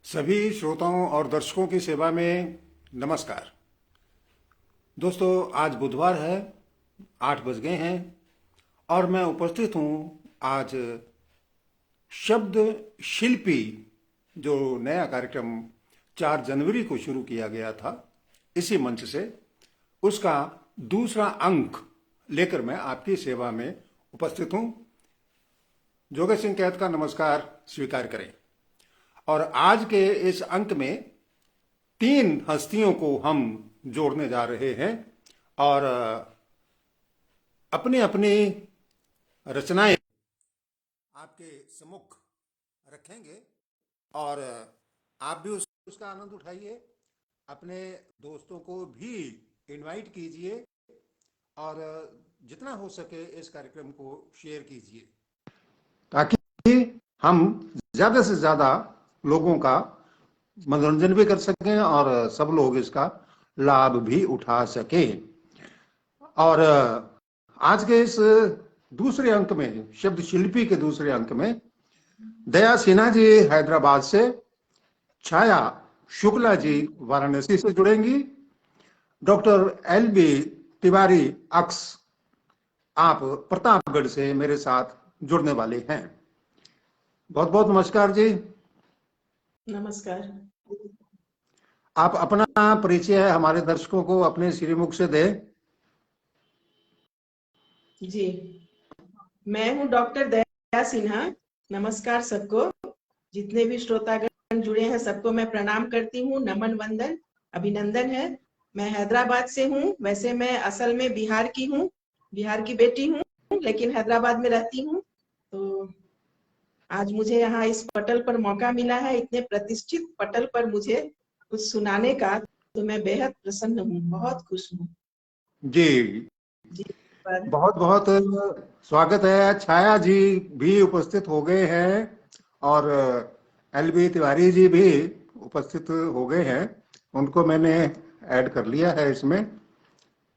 सभी श्रोताओं और दर्शकों की सेवा में नमस्कार। दोस्तों, आज बुधवार है, 8 बज गए हैं और मैं उपस्थित हूँ आज शब्द शिल्पी, जो नया कार्यक्रम 4 जनवरी को शुरू किया गया था इसी मंच से, उसका दूसरा अंक लेकर मैं आपकी सेवा में उपस्थित हूँ। जोगेश सिंह कैद का नमस्कार स्वीकार करें। और आज के इस अंक में 3 हस्तियों को हम जोड़ने जा रहे हैं और अपनी अपनी रचनाएं आपके सम्मुख रखेंगे और आप भी उसका आनंद उठाइए। अपने दोस्तों को भी इनवाइट कीजिए और जितना हो सके इस कार्यक्रम को शेयर कीजिए, ताकि हम ज्यादा से ज्यादा लोगों का मनोरंजन भी कर सकें और सब लोग इसका लाभ भी उठा सकें। और आज के इस दूसरे अंक में, शब्द शिल्पी के दूसरे अंक में, दया सिन्हा जी हैदराबाद से, छाया शुक्ला जी वाराणसी से जुड़ेंगी, डॉक्टर LB तिवारी अक्स आप प्रतापगढ़ से मेरे साथ जुड़ने वाले हैं। बहुत बहुत नमस्कार जी। नमस्कार। आप अपना परिचय हमारे दर्शकों को अपने श्रीमुख से दें। जी, मैं हूँ डॉक्टर दया सिन्हा। नमस्कार सबको, जितने भी श्रोतागण जुड़े हैं सबको मैं प्रणाम करती हूँ, नमन वंदन अभिनंदन है। मैं हैदराबाद से हूँ। वैसे मैं असल में बिहार की हूँ, बिहार की बेटी हूँ, लेकिन हैदराबाद में रहती हूँ। तो आज मुझे यहाँ इस पटल पर मौका मिला है, इतने प्रतिष्ठित पटल पर मुझे कुछ सुनाने का, तो मैं बेहद प्रसन्न हूँ, बहुत खुश हूँ जी, जी। बहुत बहुत स्वागत है। छाया जी भी उपस्थित हो गए हैं और LB तिवारी जी भी उपस्थित हो गए हैं। उनको मैंने ऐड कर लिया है इसमें।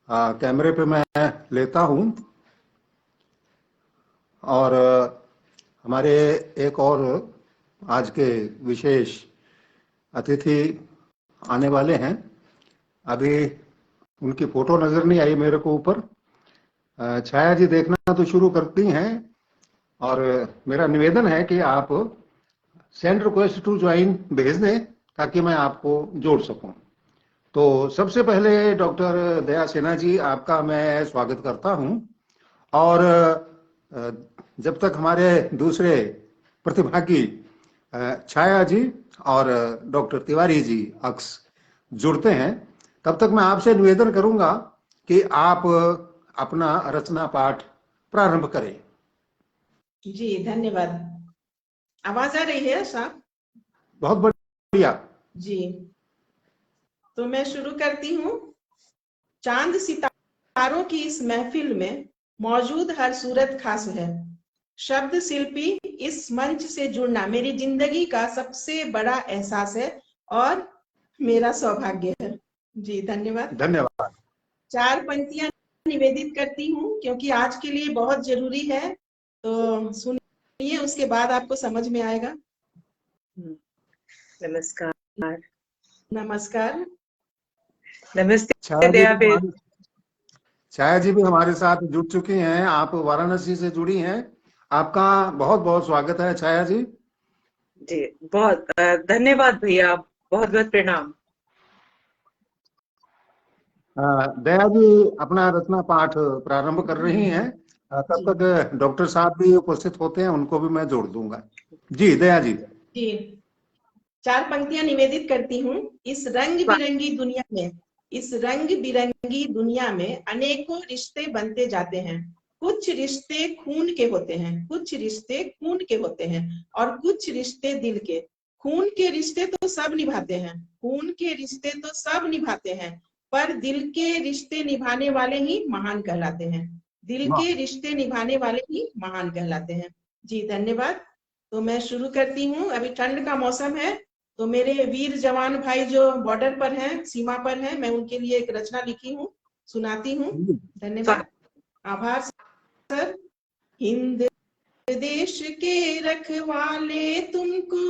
कैमरे पे मैं लेता हूं और हमारे एक और आज के विशेष अतिथि आने वाले हैं। अभी उनकी फोटो नजर नहीं आई मेरे को ऊपर। छाया जी देखना तो शुरू करती हैं और मेरा निवेदन है कि आप सेंड रिक्वेस्ट टू ज्वाइन भेज दें ताकि मैं आपको जोड़ सकूं। तो सबसे पहले डॉक्टर दया सिन्हा जी, आपका मैं स्वागत करता हूं। और जब तक हमारे दूसरे प्रतिभागी छाया जी और डॉक्टर तिवारी जी अक्स जुड़ते हैं, तब तक मैं आपसे निवेदन करूंगा कि आप अपना रचना पाठ प्रारंभ करें। जी, धन्यवाद। आवाज आ रही है साहब? बहुत बढ़िया जी, तो मैं शुरू करती हूँ। चांद सितारों की इस महफिल में मौजूद हर सूरत खास है। शब्द शिल्पी इस मंच से जुड़ना मेरी जिंदगी का सबसे बड़ा एहसास है और मेरा सौभाग्य है। जी, धन्यवाद। धन्यवाद। 4 पंक्तियां निवेदित करती हूँ क्योंकि आज के लिए बहुत जरूरी है, तो सुनिए, उसके बाद आपको समझ में आएगा। नमस्कार। नमस्कार। नमस्ते दया बेन। छाया जी भी हमारे साथ जुड़ चुकी हैं। आप वाराणसी से जुड़ी हैं। आपका बहुत बहुत स्वागत है छाया जी। जी, बहुत धन्यवाद भैया, बहुत बहुत प्रणाम। दया जी अपना रचना पाठ प्रारंभ कर रही हैं। तब तक डॉक्टर साहब भी उपस्थित होते हैं, उनको भी मैं जोड़ दूंगा। जी दया जी। जी, 4 पंक्तियां निवेदित करती हूँ। इस रंग बिरंगी दुनिया में, इस रंग बिरंगी दुनिया में अनेकों रिश्ते बनते जाते हैं। कुछ रिश्ते खून के होते हैं, कुछ रिश्ते खून के होते हैं और कुछ रिश्ते दिल के। खून के रिश्ते तो सब निभाते हैं, खून के रिश्ते तो सब निभाते हैं, पर दिल के रिश्ते निभाने वाले ही महान कहलाते हैं। दिल के रिश्ते निभाने वाले ही महान कहलाते हैं। जी, धन्यवाद। तो मैं शुरू करती हूँ। अभी ठंड का मौसम है, तो मेरे वीर जवान भाई जो बॉर्डर पर हैं, सीमा पर हैं, मैं उनके लिए एक रचना लिखी हूँ, सुनाती हूँ। धन्यवाद, आभार सर। हिंद देश के रखवाले तुमको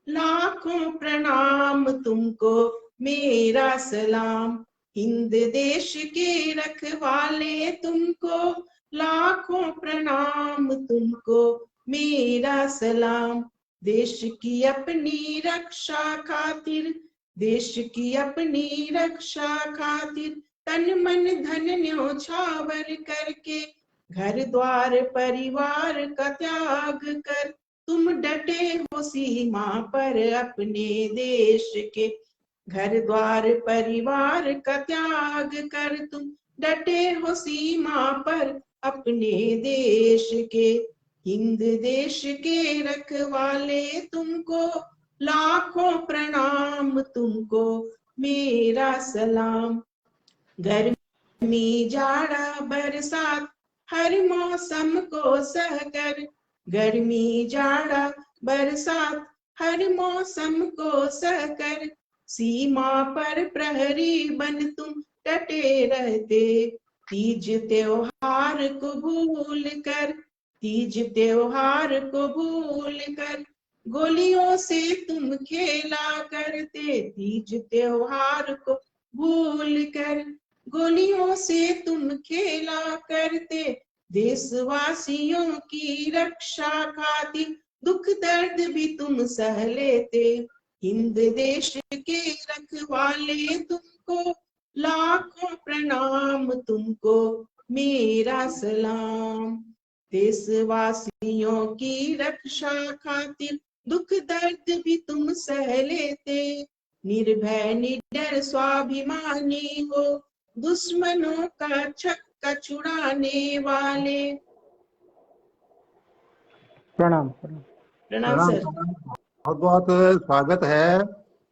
लाखों प्रणाम तुमको मेरा सलाम। हिंद देश के रखवाले तुमको लाखों प्रणाम तुमको मेरा सलाम। देश की अपनी रक्षा खातिर, देश की अपनी रक्षा खातिर तन मन धन न्योछावर करके, घर द्वार परिवार का त्याग कर तुम डटे हो सीमा पर अपने देश के। घर द्वार परिवार का त्याग कर तुम डटे हो सीमा पर अपने देश के। हिंद देश के रखवाले तुमको लाखों प्रणाम तुमको मेरा सलाम। गर्मी जाड़ा बरसात हर मौसम को सहकर, गर्मी जाड़ा बरसात हर मौसम को सहकर, सीमा पर प्रहरी बन तुम डटे रहते। तीज त्योहार को भूल कर, तीज त्योहार को भूल कर गोलियों से तुम खेला करते। तीज त्योहार को भूल कर गोलियों से तुम खेला करते। देशवासियों की रक्षा खातिर दुख दर्द भी तुम सह लेते। हिंद देश के रखवाले तुमको लाखों प्रणाम तुमको मेरा सलाम। देशवासियों की रक्षा खातिर दुख दर्द भी तुम सह लेते। निर्भय निडर स्वाभिमानी हो, दुश्मनों का छक्का छुड़ाने वाले। प्रणाम प्रणाम। प्रणाम प्रणाम सर। प्रणाम। बहुत बहुत स्वागत है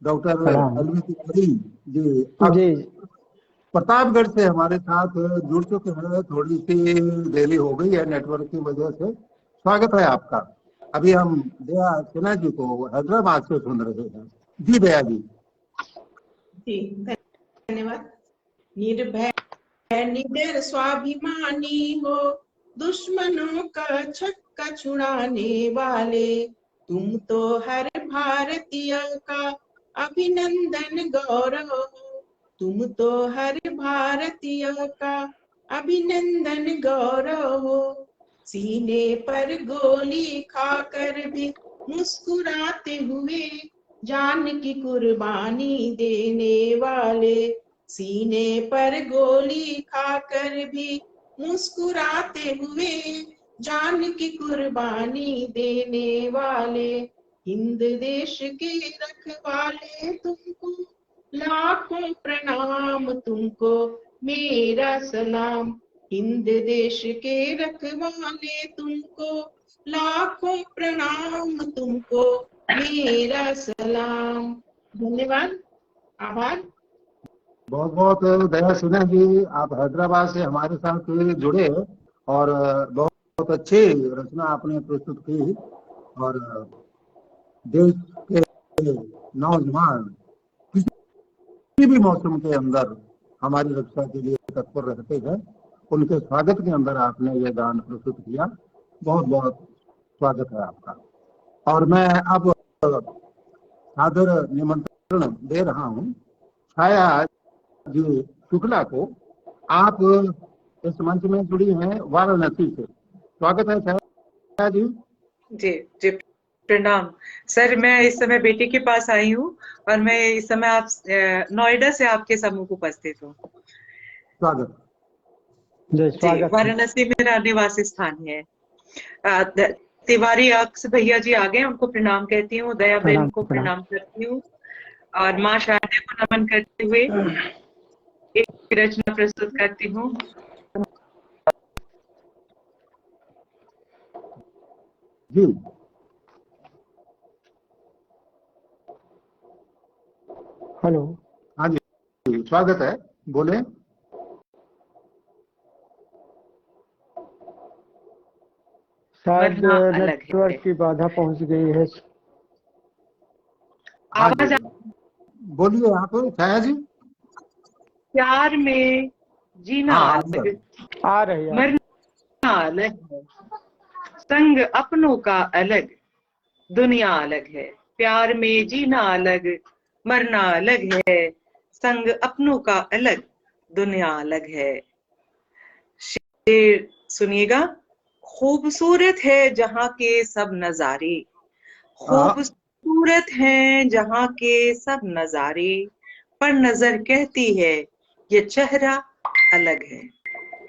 डॉक्टर प्रणाम एलवी तिवारी जी। अब जी। प्रतापगढ़ से हमारे साथ जुड़ चुके हैं, थोड़ी सी देरी हो गई है नेटवर्क की वजह से। स्वागत है आपका। अभी हम दया सिन्हा जी को हैदराबाद से सुन रहे हैं। जी दया जी। जी धन्यवाद। निर्भय निडर स्वाभिमानी हो, दुश्मनों का छक्का छुड़ाने वाले। तुम तो हर भारतीय का अभिनंदन गौरव हो, तुम तो हर भारतीय का अभिनंदन गौरव हो। सीने पर गोली खाकर भी मुस्कुराते हुए जान की कुर्बानी देने वाले। सीने पर गोली खाकर भी मुस्कुराते हुए जान की कुर्बानी देने वाले। हिंद देश के रखवाले तुमको लाखों प्रणाम तुमको मेरा सलाम। हिंद देश के रखवाले तुमको लाखों प्रणाम तुमको मेरा सलाम। धन्यवाद, आभार। बहुत बहुत दया सिन्हा जी, आप हैदराबाद से हमारे साथ जुड़े और बहुत अच्छी रचना आपने प्रस्तुत की। और देश के नौजवान किसी भी मौसम के अंदर हमारी रक्षा के लिए तत्पर रहते हैं, उनके स्वागत के अंदर आपने ये गान प्रस्तुत किया। बहुत बहुत स्वागत है आपका। और मैं अब सादर निमंत्रण दे रहा हूँ छाया जी शुक्ला को। आप इस मंच में जुड़ी हैं वाराणसी से। स्वागत है छाया जी। जी जी प्रणाम सर। मैं इस समय बेटी के पास आई हूँ और मैं इस समय आप नोएडा से आपके सम्मुख उपस्थित हूँ। स्वागत जी। जी, स्वागत है। वाराणसी मेरा निवास स्थान है। तिवारी अक्स भैया जी आ गए, उनको प्रणाम कहती हूँ। दया बहन को प्रणाम करती हूँ और माँ शारदा को नमन करते हुए एक रचना प्रस्तुत करती हूँ। जी। हेलो। हाँ जी, स्वागत है, बोले। शायद वरना अलग है। नेटवर्क की बाधा पहुंच गई है। हाँ जी, आवाज बोलिए आप छाया जी। प्यार में जीना हाँ अलग, आ रही है। मरना अलग है, संग अपनों का अलग, दुनिया अलग है। प्यार में जीना अलग, मरना अलग है, संग अपनों का अलग, दुनिया अलग है। शेर सुनिएगा। खूबसूरत है जहाँ के सब नजारे, खूबसूरत हैं जहाँ के सब नजारे, पर नजर कहती है ये चेहरा अलग है।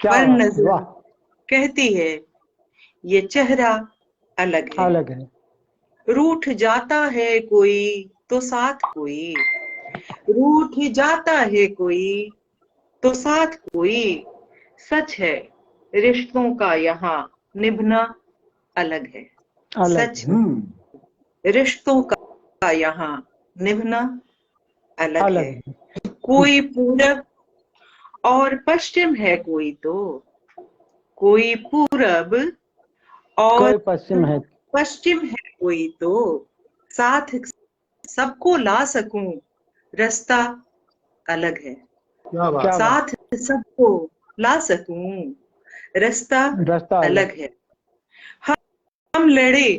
क्या पर बात, नजर वाह, कहती है ये चेहरा अलग है। अलग है। रूठ जाता है कोई तो साथ कोई, रूठ जाता है कोई तो साथ कोई, सच है रिश्तों का यहाँ निभना अलग है। अलग सच है। रिश्तों का यहाँ निभना अलग अलग है। है। कोई पूरब और पश्चिम है कोई तो, कोई पूरब और कोई पश्चिम है। पश्चिम है कोई तो, साथ सबको ला सकूं रास्ता अलग है। क्या बात। क्या बात, साथ सबको ला सकूं रास्ता रास्ता अलग है। हम लड़े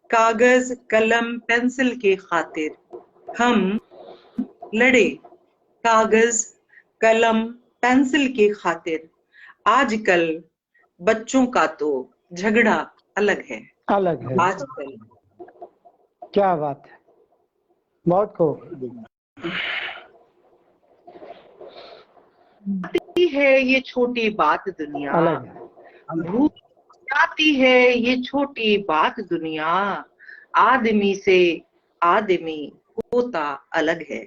कागज कलम पेंसिल के खातिर, हम लड़े कागज कलम पेंसिल के खातिर, आजकल बच्चों का तो झगड़ा अलग है। अलग है। आजकल क्या बात है, बहुत खूब। आती है ये छोटी बात दुनिया, अलग है। भूल जाती है ये छोटी बात दुनिया, आदमी से आदमी होता अलग है,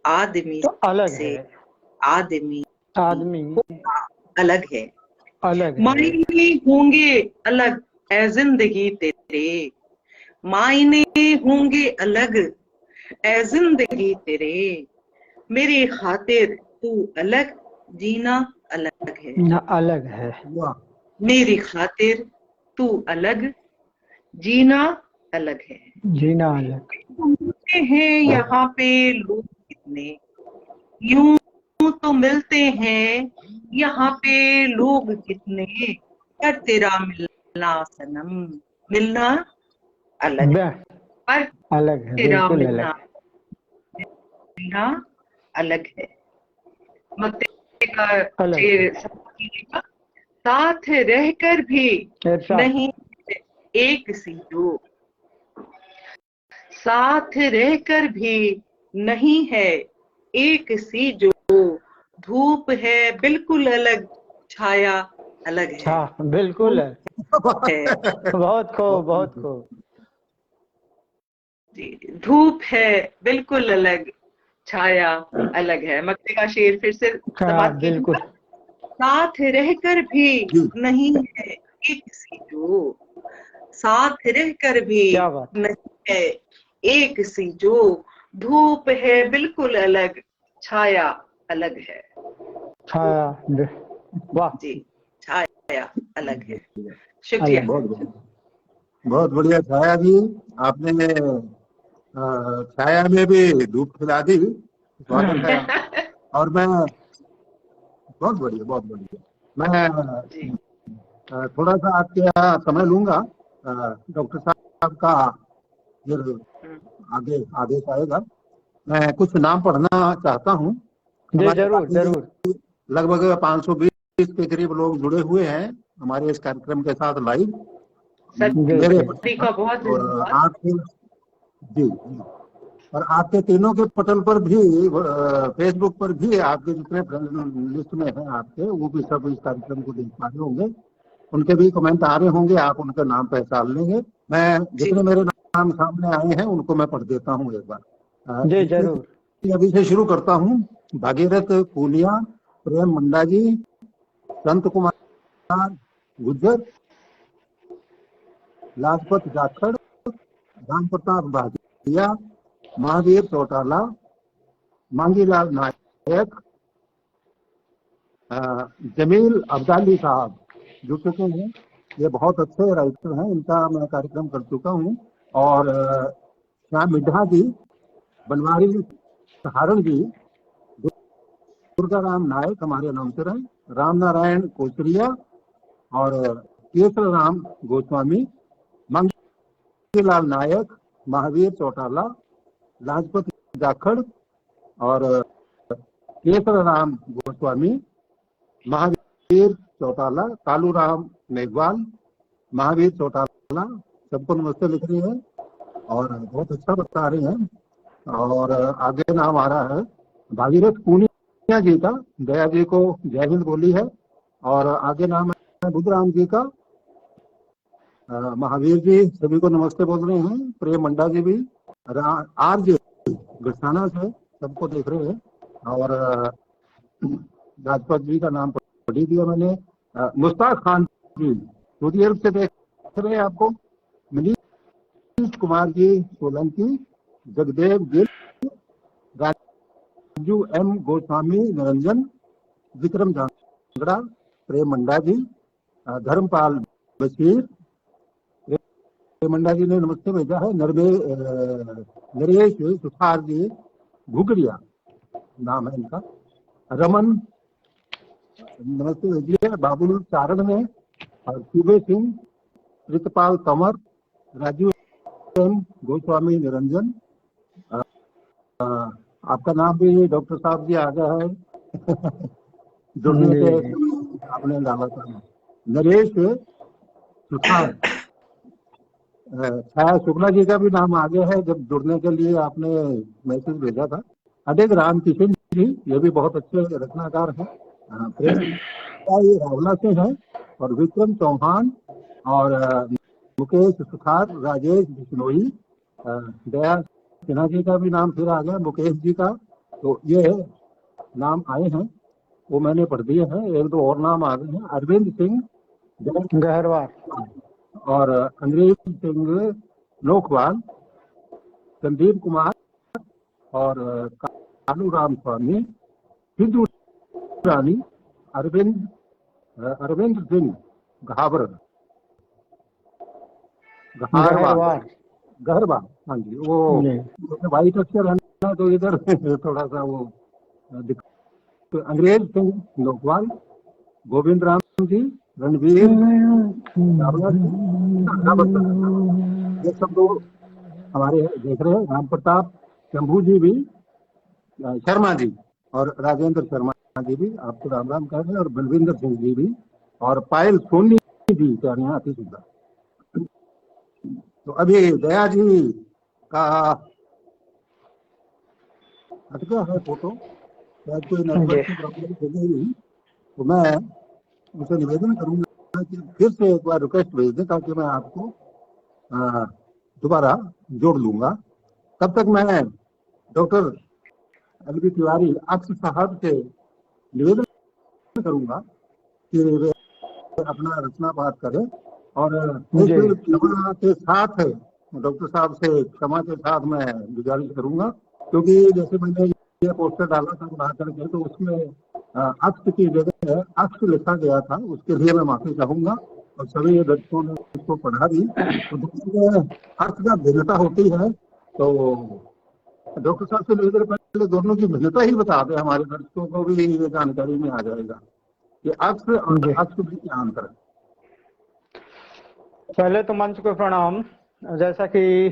आदमी तो अलग से है। आदमी आदमी अलग है। अलग है। मायने होंगे अलग ए जिंदगी तेरे, मायने होंगे अलग ए जिंदगी तेरे, मेरी खातिर तू अलग जीना अलग है। ना अलग है। वाह। मेरी खातिर तू अलग जीना अलग है। जीना अलग। मिलते हैं यहाँ पे लोग कितने, यूं तो मिलते हैं यहाँ पे लोग कितने, पर तेरा मिलना सनम मिलना अलग है। पर अलग है, तेरा बिल्कुल मिलना अलग है। मिलना अलग है। मत्ते का अलग है। शेर समझिएगा। साथ रहकर भी इरशाद। नहीं एक सी जो, साथ रहकर भी नहीं है एक सी जो, धूप है बिल्कुल अलग, छाया अलग है। हाँ, बिल्कुल है। है बहुत खूब, बहुत खूब। जी, धूप है बिल्कुल अलग, छाया अलग है। मक्ते का शेर फिर से हाँ, समाप्त बिल्कुल। कीजिएगा। साथ रहकर भी नहीं है एक सी जो, साथ रहकर भी क्या बात। नहीं है एक सी जो, धूप है बिल्कुल अलग, छाया अलग है। हाँ, वाह। जी, छाया अलग है। शुक्रिया। अलग। बहुत बढ़िया, बहुत बढ़िया छाया जी। आपने छाया में भी धूप खिला दी, स्वागत है। और मैं बहुत बढ़िया, बहुत बढ़िया। मैं जी थोड़ा सा आपके यहाँ समय लूंगा। डॉक्टर साहब का फिर आगे आदेश आएगा। मैं कुछ नाम पढ़ना चाहता हूँ। जी, हमारे जरूर साथ जरूर। लगभग 520 के करीब लोग जुड़े हुए हैं हमारे इस कार्यक्रम के साथ लाइव मेरे जी, पटल का पर। बहुत और धन्यवाद। आपके जी जी, और आपके तीनों के पटल पर भी फेसबुक पर भी आपके जितने फ्रेंड लिस्ट में हैं आपके, वो भी सब इस कार्यक्रम को देख पा रहे होंगे। उनके भी कमेंट आ रहे होंगे, आप उनका नाम पहचान लेंगे। मैं जितने मेरे नाम सामने आए हैं उनको मैं पढ़ देता हूँ एक बार। जी, जरूर। अभी से शुरू करता हूँ। भागीरथ पूनिया, प्रेम मुंडा जी, संत कुमार गुज्जर, लाजपत जाखड़, राम प्रताप भाटिया, महावीर चौटाला, मांगीलाल नायक, जमील अब्दाली साहब जुड़ चुके हैं। ये बहुत अच्छे राइटर हैं, इनका मैं कार्यक्रम कर चुका हूँ। और श्याम मिड्ढा जी, बनवारी सहारण जी, दुर्गा राम नायक हमारे अनाउंसर हैं, राम नारायण कोचरिया और केसर राम गोस्वामी, मंगीलाल नायक, महावीर चौटाला, लाजपत जाखड़ और केशर राम गोस्वामी, महावीर चौटाला, कालूराम मेघवाल, महावीर चौटाला, सबको नमस्ते लिख रही है और बहुत अच्छा बता रही हैं। और आगे नाम आ रहा है भागीरथ पूनिया जी का, दया जी को जय हिंद बोली है। और आगे नाम है बुद्धराम जी का, महावीर जी सभी को नमस्ते बोल रहे हैं। प्रेम मंडा जी भी, आर जे गढ़साना से सबको देख रहे हैं। और राजपत जी का नाम पढ़ ही दिया मैंने। मुश्ताक खान जी सऊदी अरब से देख रहे हैं आपको। मनीष कुमार जी सोलंकी, जगदेव गिल, राजू एम गोस्वामी निरंजन, विक्रम जांगड़ा, प्रेम मंडा जी, धर्मपाल बशीर, प्रेम मंडा जी ने नमस्ते भेजा है। नरेश सुथार जी घुगड़िया नाम है इनका, रमन नमस्ते भेजिए। बाबुल चारण ने, सूबे सिंह, प्रितपाल कंवर, राजू एम गोस्वामी निरंजन, आपका नाम भी डॉक्टर साहब जी आ गया है जुड़ने से आपने डाला था। नरेश सुथार, छाया शुक्ला जी का भी नाम आगे है जब जुड़ने के लिए आपने मैसेज भेजा था। अडेग राम किशन जी, ये भी बहुत अच्छे रचनाकार हैं। ये रावला से हैं। और विक्रम चौहान और मुकेश सुखार, राजेश बिश्नोई, दया सिन्हा जी का भी नाम फिर आ गया, मुकेश जी का। तो ये नाम आए हैं वो मैंने पढ़ दिए हैं। एक दो और नाम आ गए हैं, अरविंद सिंह गहरवार और अंग्रेज सिंह लोकवाल, संदीप कुमार और कालूराम स्वामी, सिद्धू रानी, अरविंद सिंह घाबर, गहरवाल, हाँ जी। वो वाइट अक्षर है ना तो इधर थोड़ा सा वो तो अंग्रेज सिंह लोकवाल, गोविंद राम जी, रणवीर, ये सब लोग हमारे देख रहे हैं। राम प्रताप शंभू जी भी, शर्मा जी और राजेंद्र शर्मा जी भी आपको राम राम कह रहे हैं। और बलविंदर सिंह जी भी और पायल सोनी जी कह रहे हैं अति सुंदर। तो अभी दया जी का हट गया है फोटो, शायद कोई नेटवर्क की प्रॉब्लम हो गई। तो मैं उनसे निवेदन करूंगा कि फिर से एक बार रिक्वेस्ट भेज दें ताकि मैं आपको दोबारा जोड़ लूंगा। तब तक मैं डॉक्टर एल.बी. तिवारी अक्स साहब से निवेदन करूंगा कि वे अपना रचना पाठ करें। और क्षमा के साथ डॉक्टर साहब से क्षमा के साथ मैं गुजारिश करूंगा, क्योंकि जैसे मैंने ये पोस्टर डाला था बना करके तो उसमें अक्स की जगह अक्स लिखा गया था, उसके लिए मैं माफी चाहूंगा। और सभी दर्शकों ने इसको पढ़ा भी, तो अर्थ का भिन्नता होती है। तो डॉक्टर साहब से निवेदन पहले दोनों की भिन्नता ही बता दें, हमारे दर्शकों को भी ये जानकारी में आ जाएगा कि अक्स और अक्स में क्या अंतर है। पहले तो मंच को प्रणाम। जैसा कि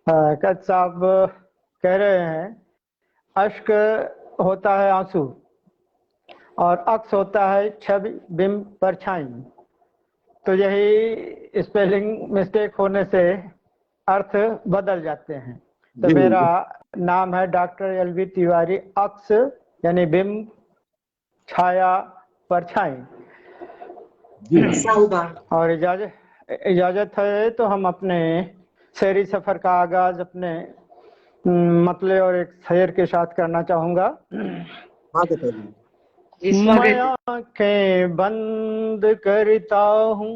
कैद साहब कह रहे हैं, अश्क होता है आंसू और अक्स होता है छवि, बिंब, परछाई। तो यही स्पेलिंग मिस्टेक होने से अर्थ बदल जाते हैं। तो मेरा नाम है डॉक्टर एल.बी. तिवारी, अक्स यानी बिंब, छाया, परछाई। और इजाजत है तो हम अपने शेरी सफर का आगाज अपने मतले और एक शेर के साथ करना चाहूंगा। मैं आंखें बंद करता हूँ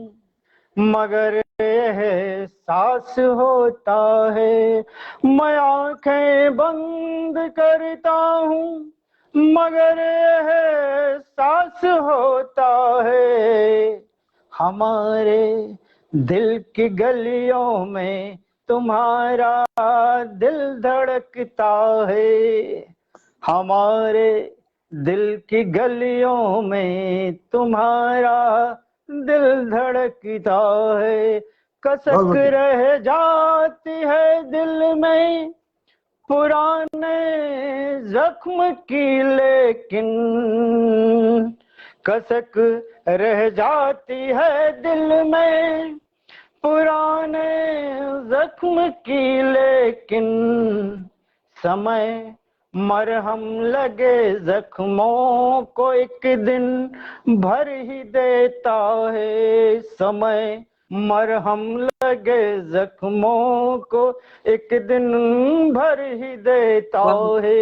मगर एहसास होता है, मैं आंखें बंद करता हूँ मगर एहसास होता है, हमारे दिल की गलियों में तुम्हारा दिल धड़कता है, हमारे दिल की गलियों में तुम्हारा दिल धड़कता है। कसक रह जाती है दिल में पुराने जख्म की, लेकिन कसक रह जाती है दिल में पुराने जख्म की, लेकिन समय मरहम लगे जख्मों को एक दिन भर ही देता है। समय मरहम लगे जख्मों को एक दिन भर ही देता है।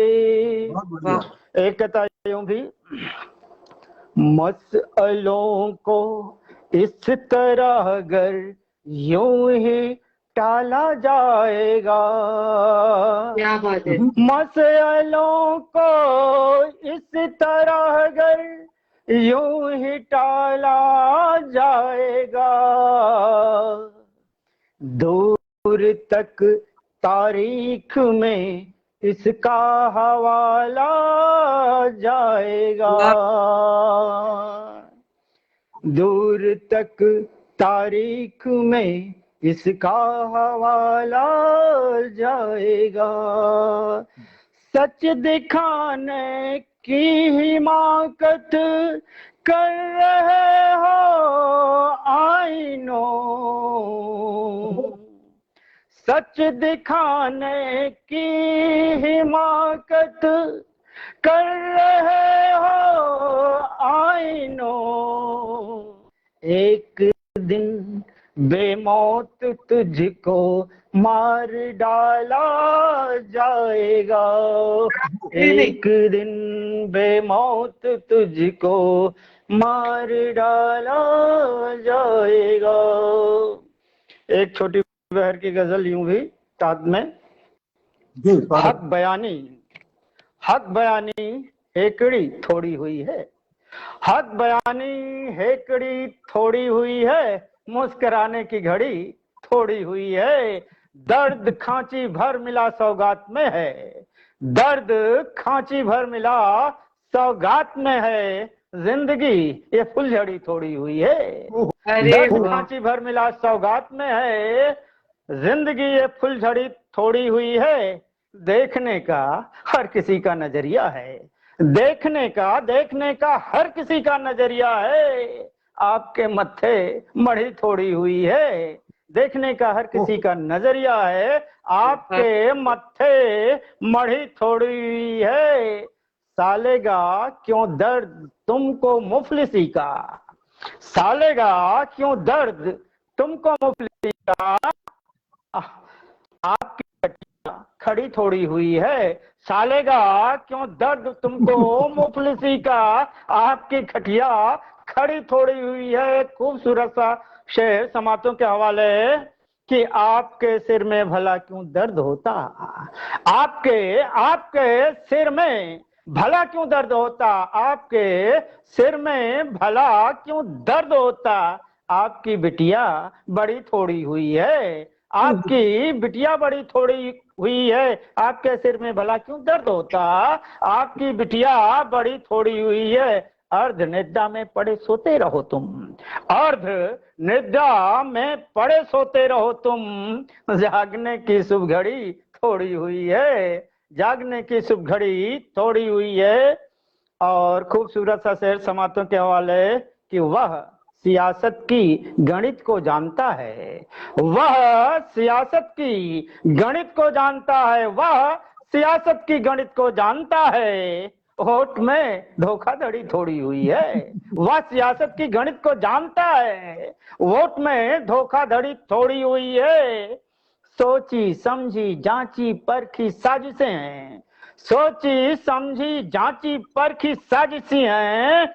एक कथा यूं भी, मसलों को इस तरह अगर यूं ही टाला जाएगा, क्या बात है। मसलों को इस तरह अगर यूं ही टाला जाएगा, दूर तक तारीख में इसका हवाला जाएगा, दूर तक तारीख में इसका हवाला जाएगा। सच दिखाने की हिमाकत कर रहे हो आईनों, सच दिखाने की हिमाकत कर रहे हो आईनों, एक दिन बेमौत तुझको मार डाला जाएगा, एक दिन बेमौत तुझको मार डाला जाएगा। एक छोटी बहर की गजल यूं भी ताद में, हक बयानी हेकड़ी थोड़ी हुई है, हक बयानी हेकड़ी थोड़ी हुई है, मुस्कुराने की घड़ी थोड़ी हुई है, दर्द खांची भर मिला सौगात में है, दर्द खांची भर मिला सौगात में है, जिंदगी ये फुलझड़ी थोड़ी हुई है, दर्द खांची भर मिला सौगात में है, जिंदगी ये फुलझड़ी थोड़ी हुई है, देखने का हर किसी का नजरिया है, देखने का हर किसी का नजरिया है, आपके मत्थे मढ़ी थोड़ी हुई है, देखने का हर किसी का नजरिया है, आपके मत्थे मढ़ी थोड़ी हुई है, सालेगा क्यों दर्द तुमको मुफलिसी का, सालेगा क्यों दर्द तुमको मुफलिसी का, आपकी खटिया खड़ी थोड़ी हुई है, सालेगा क्यों दर्द तुमको मुफलिसी का, आपकी खटिया खड़ी थोड़ी हुई है। खूबसूरत सा शेर समातों के हवाले कि आपके सिर में भला क्यों दर्द होता, आपके सिर में भला क्यों दर्द होता, आपके सिर में भला क्यों दर्द होता, आपकी बिटिया बड़ी थोड़ी हुई है, आपकी बिटिया बड़ी थोड़ी हुई है, आपके सिर में भला क्यों दर्द होता, आपकी बिटिया बड़ी थोड़ी हुई है, अर्ध निद्रा में पड़े सोते रहो तुम, अर्ध निद्रा में पड़े सोते रहो तुम, जागने की शुभ घड़ी थोड़ी हुई है, जागने की शुभ घड़ी थोड़ी हुई है। और खूबसूरत सा शेर समातों के हवाले कि वह सियासत की गणित को जानता है, वह सियासत की गणित को जानता है, वह सियासत की गणित को जानता है, होठ में धोखाधड़ी थोड़ी हुई है, वह सियासत की गणित को जानता है, वोट में धोखाधड़ी थोड़ी हुई है, सोची समझी जांची परखी साजिशें हैं, सोची समझी जांची परखी साजिशें हैं,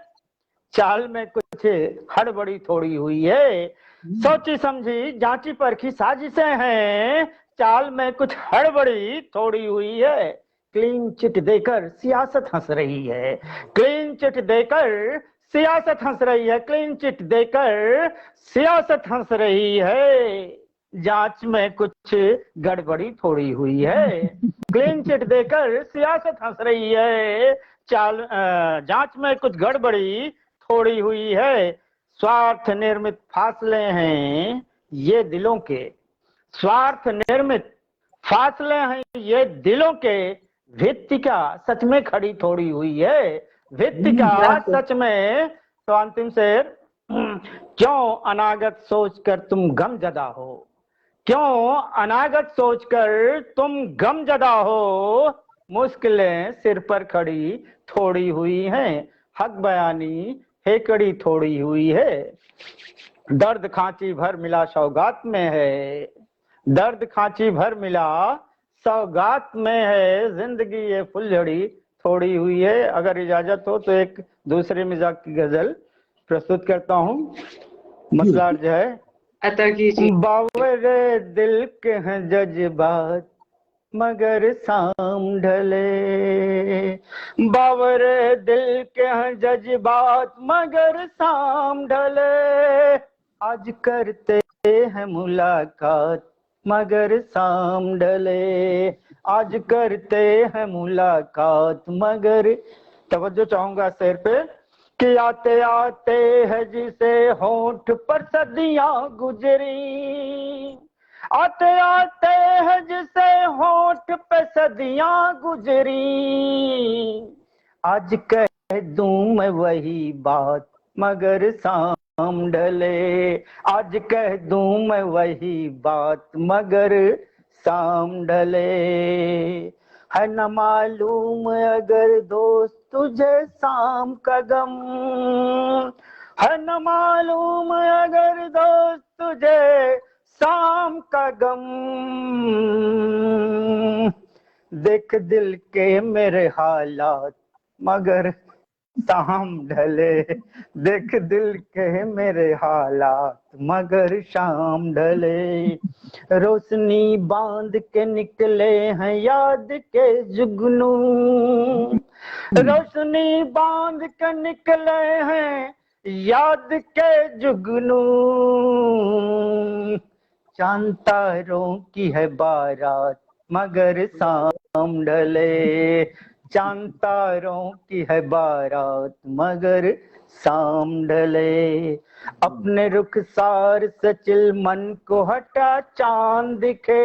चाल में कुछ हड़बड़ी थोड़ी हुई है, सोची समझी जांची परखी साजिशें हैं, चाल में कुछ हड़बड़ी थोड़ी हुई है, क्लीन चिट देकर सियासत हंस रही है, क्लीन चिट देकर सियासत हंस रही है, क्लीन चिट देकर सियासत हंस रही है, जांच में कुछ गड़बड़ी थोड़ी हुई है, क्लीन चिट देकर सियासत हंस रही है, जांच में कुछ गड़बड़ी थोड़ी हुई है, स्वार्थ निर्मित फासले हैं ये दिलों के स्वार्थ निर्मित फासले हैं, ये दिलों के भित्ति का सच में खड़ी थोड़ी हुई है, भित्ति का सच में। तो अंतिम शेर, क्यों अनागत सोचकर तुम गम जदा हो, क्यों अनागत सोचकर तुम गम जदा हो, मुश्किलें सिर पर खड़ी थोड़ी हुई हैं, हक बयानी हेकड़ी थोड़ी हुई है। दर्द खांची भर मिला सौगात में है, दर्द खांची भर मिला सौगात में है, जिंदगी ये फुलझड़ी थोड़ी हुई है। अगर इजाजत हो तो एक दूसरे मिजाज की गजल प्रस्तुत करता हूँ। मसला अर्ज है, अता कीजिए। बावरे दिल के हैं जज्बात मगर शाम ढले, बावरे दिल के हैं जज्बात मगर शाम ढले, आज करते हैं मुलाकात मगर शाम ढले, आज करते हैं मुलाकात मगर। तवज्जो चाहूंगा शेर पे कि आते आते है जिसे होंठ पर सदियां गुजरी, आते आते है जिसे होंठ पे सदियां गुजरी, आज कह दूं मैं वही बात मगर शाम ढले, आज कह दूं मैं वही बात मगर शाम ढले। है न मालूम अगर दोस्त तुझे शाम का गम, है न मालूम अगर दोस्त तुझे शाम का गम, देख दिल के मेरे हालात मगर शाम ढले, देख दिल के मेरे हालात मगर शाम ढले, रोशनी बांध के निकले हैं याद के जुगनू, रोशनी बांध के निकले हैं याद के जुगनू, चांद तारों की है बारात मगर शाम ढले, चांद तारों की है बारात मगर शाम ढले, अपने रुखसार से चिलमन को हटा चांद दिखे,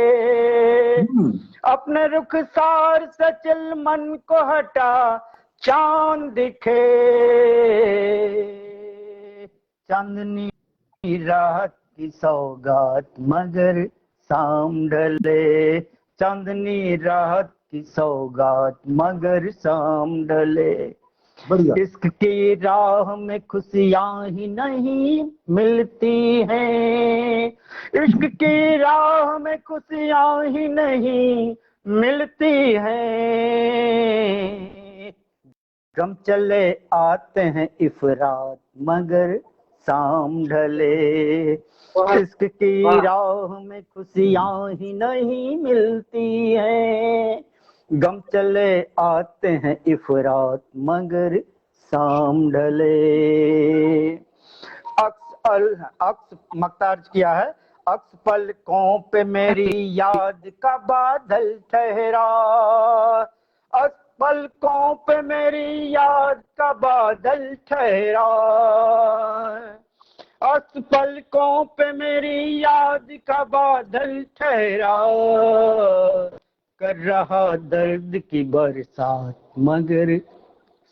अपने रुखसार से चिलमन को हटा चांद दिखे, चांदनी रात की सौगात मगर शाम ढले, चांदनी रात की सौगात मगर शाम ढले। इश्क की राह में खुशियां ही नहीं मिलती हैं, इश्क की राह में खुशियां ही नहीं मिलती हैं, गम चले आते हैं इफरात मगर शाम ढले, इश्क की राह में खुशियां ही नहीं मिलती हैं, गम चले आते हैं इफरात मगर शाम ढले। अक्स मक्तार्ज किया है, अक्स पलकों पे मेरी याद का बादल ठहरा, अक्स पलकों पे मेरी याद का बादल ठहरा, अक्स पलकों पे मेरी याद का बादल ठहरा, कर रहा दर्द की बरसात मगर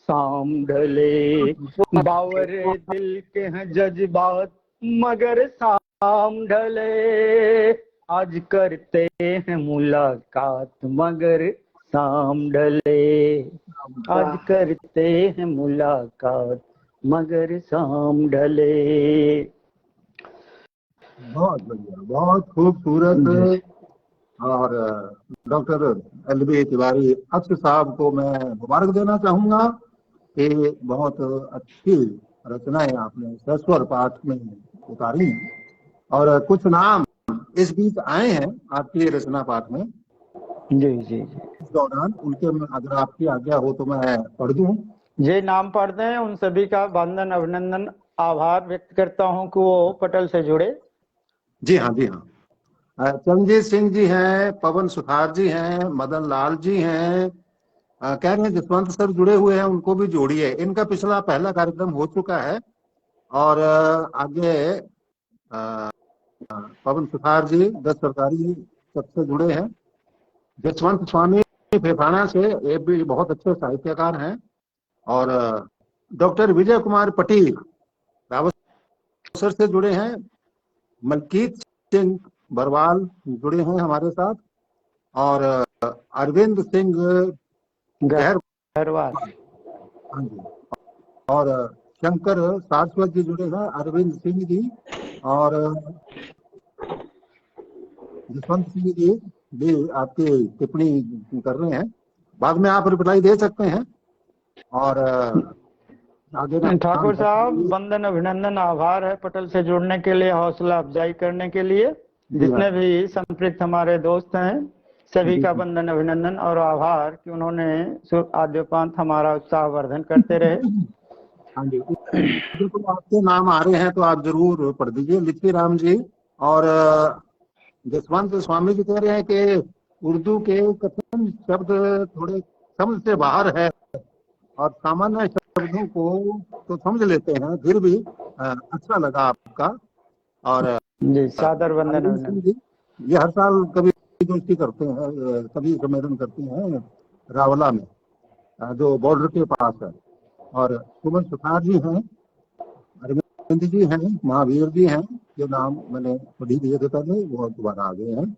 शाम ढले, बावरे दिल के हैं जज्बात मगर शाम ढले, आज करते हैं मुलाकात मगर शाम ढले, आज करते हैं मुलाकात मगर शाम ढले। बहुत बढ़िया, बहुत खूबसूरत। और डॉक्टर एल.बी. तिवारी अक्स साहब को मैं मुबारक देना चाहूंगा कि बहुत अच्छी रचनाएं आपने सस्वर पाठ में उतारी, और कुछ नाम इस बीच आए हैं आपकी रचना पाठ में। जी जी जी, इस दौरान उनके अगर आपकी आज्ञा हो तो मैं पढ़ दूं। ये नाम पढ़ते हैं, उन सभी का वंदन अभिनंदन आभार व्यक्त करता हूं कि वो पटल से जुड़े। जी हाँ, जी हाँ। चरणजीत सिंह जी हैं, पवन सुथार जी हैं, मदन लाल जी हैं, कह रहे हैं जसवंत सर जुड़े हुए हैं, उनको भी जोड़िए। इनका पिछला पहला कार्यक्रम हो चुका है और आगे पवन सुखार जी 10 सरकारी पद से जुड़े हैं। जसवंत स्वामी फेफाना से, ये भी बहुत अच्छे साहित्यकार हैं। और डॉक्टर विजय कुमार पटेल रावतसर से जुड़े हैं। मलकीत सिंह बरवाल जुड़े हैं हमारे साथ। और अरविंद सिंह गहरवाल, हाँ जी, और शंकर सारस्वत जी जुड़े हैं, अरविंद सिंह जी और जसवंत सिंह जी भी आपकी टिप्पणी कर रहे हैं। बाद में आप रिप्लाई दे सकते हैं। और आगे ठाकुर साहब वंदन, अभिनंदन, आभार है पटल से जुड़ने के लिए, हौसला अफजाई करने के लिए। जितने भी संपृक्त हमारे दोस्त हैं सभी का वंदन, अभिनंदन और आभार कि उन्होंने आद्योपांत हमारा उत्साहवर्धन करते रहे। हाँ जी, तो आपके नाम आ रहे हैं तो आप जरूर पढ़ दीजिए। लिच्छी राम जी और जसवंत स्वामी जी कह रहे हैं कि उर्दू के कठिन शब्द थोड़े समझ से बाहर है और सामान्य शब्दों को तो समझ लेते हैं, फिर भी अच्छा लगा आपका। और जी सादर वंदन, अरविंद सिंह जी ये हर साल कभी दोस्ती करते हैं, कभी सम्मेलन करते हैं रावला में, जो बॉर्डर के पास है। और कुमार सुखार जी हैं, अरविंद जी हैं, महावीर जी हैं, जो नाम मैंने पढ़ी दिए थे पहले, वो दोबारा आ गए हैं।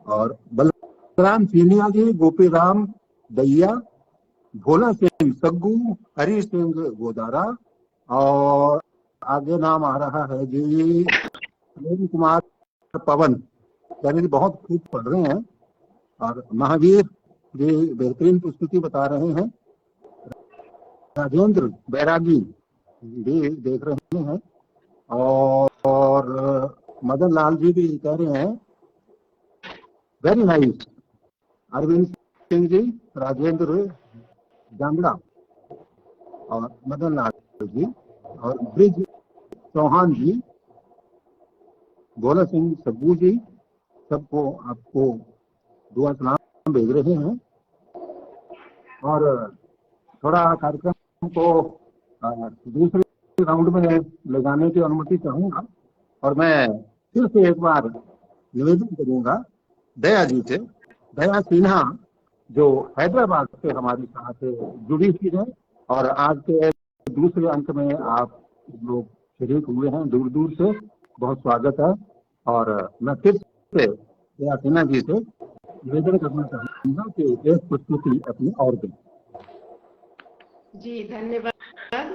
और बलराम चीनिया जी, गोपी राम दैया, भोला सिंह सग्गू, हरी सिंह गोदारा। और आगे नाम आ रहा है जी प्रेम कुमार पवन, यानी बहुत खूब पढ़ रहे हैं। और महावीर जी बेहतरीन प्रस्तुति बता रहे हैं। राजेंद्र बैरागी भी देख रहे हैं। और मदन लाल जी भी कह रहे हैं वेरी नाइस। अरविंद सिंह जी, राजेंद्र जांगड़ा और मदन लाल जी और ब्रिज चौहान जी, भोला सिंह सग्गू जी, सबको आपको दुआ सलाम भेज रहे हैं। और थोड़ा कार्यक्रम को दूसरे राउंड में ले जाने की अनुमति चाहूंगा। और मैं फिर से एक बार निवेदन करूंगा दया जी से, दया सिन्हा, जो हैदराबाद से हमारे साथ जुड़ी हुई है और आज के दूसरे अंक में आप लोग शरीक हुए हैं दूर दूर से, बहुत स्वागत है। और मैं फिर से दया सिन्हा जी से निवेदन करना चाहूंगा कि एक प्रस्तुति अपनी और दें। जी धन्यवाद।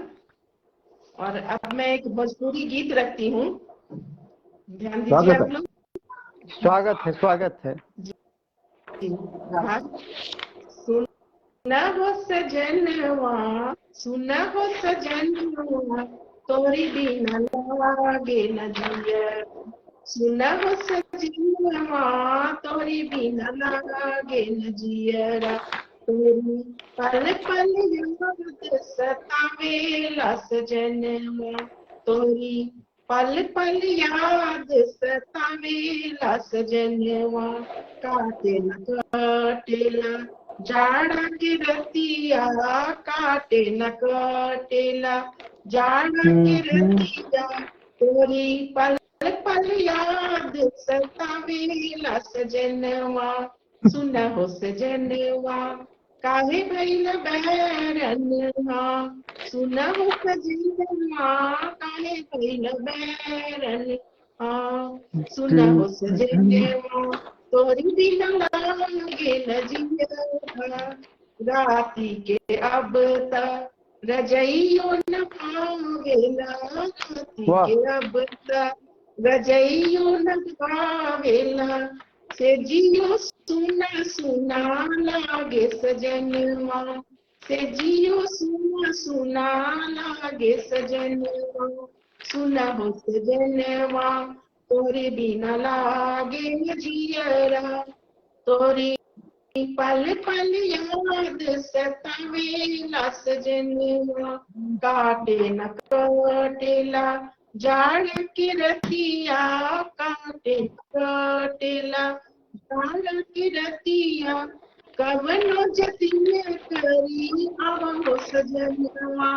और अब मैं एक भोजपुरी गीत रखती हूँ, ध्यान दीजिए आप लोग। स्वागत है, स्वागत है। सुना हो सजनवा, सुना हो सजनवा, तोरी बिना लागे न जिया। सुना हो सजनवा, तोरी बिना लागे न जिया। तोरी पल पल याद सतावेला सजनवा, तोरी पल पल याद सतावेला सजनवा। काटेला काटेला जाड़ा की रतिया, काटेला काटेला जाड़ा की रतिया, तोरी पल पल याद सतावेला सजनवा। सुना हो सजनवा, काहे भइल बैरनवा। सुना हो सजनवा, काहे भइल बैरनवा। सुना हो सजनवा, तोरी बिना लागे न जिया। राती के अब तक रजइयो न पावेला, राती के अब तक रजइयो न पावेला। से जियो सुना सुना लागे सजनवा, से जियो सुना सुना लागे सजनवा। सुना हो सजनवा, तोरे बिना लागे न जियरा। तोरी पल पल याद सतावेला सजनवा। काटे न काटेला जाड़ की रतिया, काटे न काटेला जाड़ की रतिया। कवनो जतन करी आव हो सजनवा,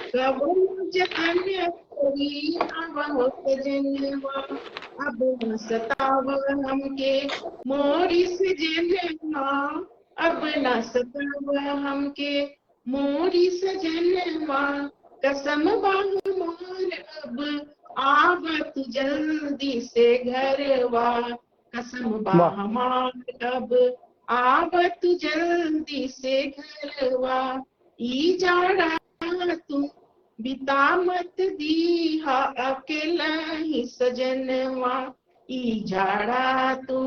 कवनो जतन करी आव हो सजनवा। अब न सताव हमके मोरी सजनवा, अब न सताव हमके मोरी सजनवा, कसम बाहु मोर अब आवत जल्दी से घरवा, कसम बाह मार अब आवत जल्दी से घरवा, ई जाड़ा तू बिता मत दीहा अकेला ही सजनवा, ई जाड़ा तू